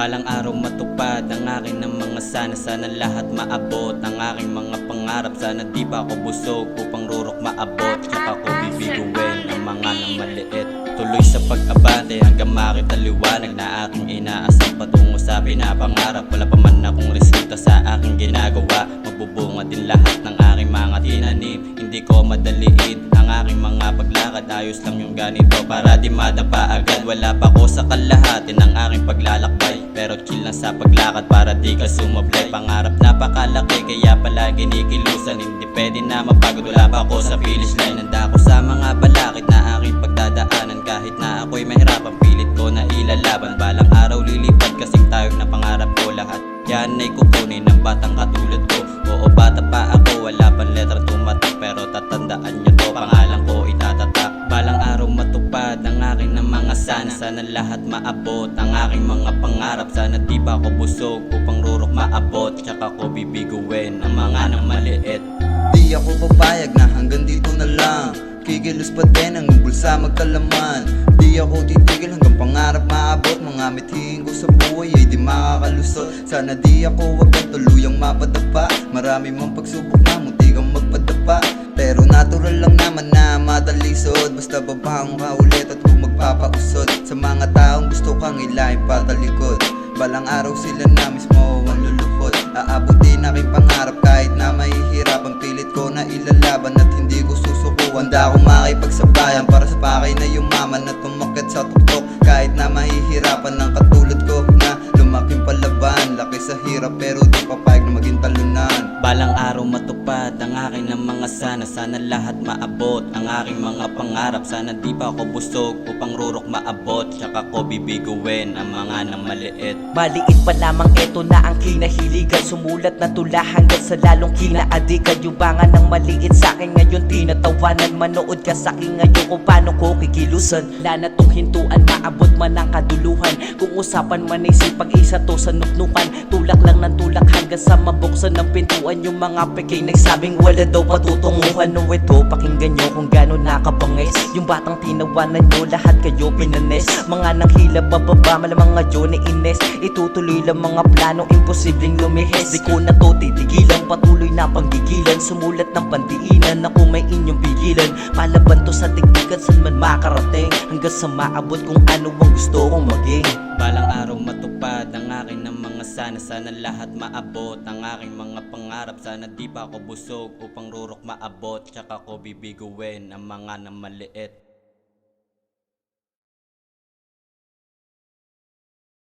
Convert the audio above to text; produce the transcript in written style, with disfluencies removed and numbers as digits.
Balang araw matupad ang akin ng mga sana. Sana lahat maabot ang aking mga pangarap. Sana di pa ako busog upang rurok maabot. Tsaka ko bibiguin ang mga nang maliit. Tuloy sa pag-abante hanggang makita liwanag na aking inaasam patungo sa pinapangarap. Wala pa man akong resulta sa aking ginagawa. Magbubunga din lahat ng aking mga tinanim. Hindi ko madaliin ang aking mga paglakad. Ayos lang yung ganito para di madapa agad. Wala pa ko sa kalahati ng aking paglalakbay, pero chill lang sa paglakad para di ka sumablay. Pangarap napakalaki kaya pala kinikilusan. Hindi pwede na mapagod, wala pa ako sa finish line. Nanda ako sa mga balakid na aking pagdadaanan. Kahit na ako'y mahirapan, pilit ko na ilalaban. Balang araw lilipad kasing tayong na pangarap ko. Lahat yan ay kukunin ng batang katulad ko. Oo, bata pa ako, wala pang letra tumatak, pero tatandaan nyo to, pangalan ko itatatak. Balang araw matupad ang akin ng mga sana. Sana lahat maabot ang aking mga pangarap. Sana di pa ako busog upang rurok maabot. Tsaka ko bibiguin ang mga nang maliit. Di ako papayag na hanggang dito na lang. Kikilos pa din ang bulsa magkalaman. Di ako titigil hanggang pangarap maabot. Mga mithiin ko sa buhay ay di makakalusot. Sana di ako wag kang tuluyang mapadapa. Marami mang pagsubok na munti kang magpadapa, pero natural lang naman na matalisod. Basta babangon ka ulit at huwag magpapausot sa mga taong gusto kang ilahin patalikod. Balang araw sila na mismo ang luluhod. Aabutin aking pangarap kahit na mahihirapan. Pilit ko na ilalaban at hindi ko susuko. Handa akong makipagsabayan para sa pakay na yumaman at tumakit sa tuktok. Kahit na mahihirapan ng katulad ko na lumaking palaban. Laki sa hirap pero di papayag na maging talunan. Balang araw matupad ang akin ng mga sana. Sana lahat maabot ang aking mga pangarap. Sana di pa ako busog upang rurok maabot. Tsaka ko bibiguin ang mga nang maliit. Maliit pa lamang eto na ang kinahiligan. Sumulat na tula hanggang sa lalong kinaadikan. Yubangan ng maliit sa akin ngayon tinatawanan. Manood ka sa akin ngayon kung paano ko kikilusan. Wala na tong hintuan, maabot man ang kaduluhan. Kung usapan man ay sipag isa to sa nuknukan. Tulak lang ng tulak hanggang sa mabuksan ng pintuan. Yung mga peking nagsabing wala daw patutunguhan. No, ito pakinggan nyo kung gano'n nakabangis. Yung batang tinawanan nyo lahat kayo pinanes. Mga nanghila bababa malamang ngayon ay ines. Itutuloy lang mga plano imposibleng lumihis. Di ko na to titigilan, patuloy na panggigilan. Sumulat ng pandiinan ako may inyong pigilan. Palaban to sa tigbigan saan man makarating. Hanggang sa maabot kung ano ang gusto kong maging. Balang araw matupad ang akin ng mga sana. Sana lahat maabot ang aking mga pangarap. Sana di pa ako busog upang rurok maabot. Tsaka ko bibiguin ang mga nang maliit.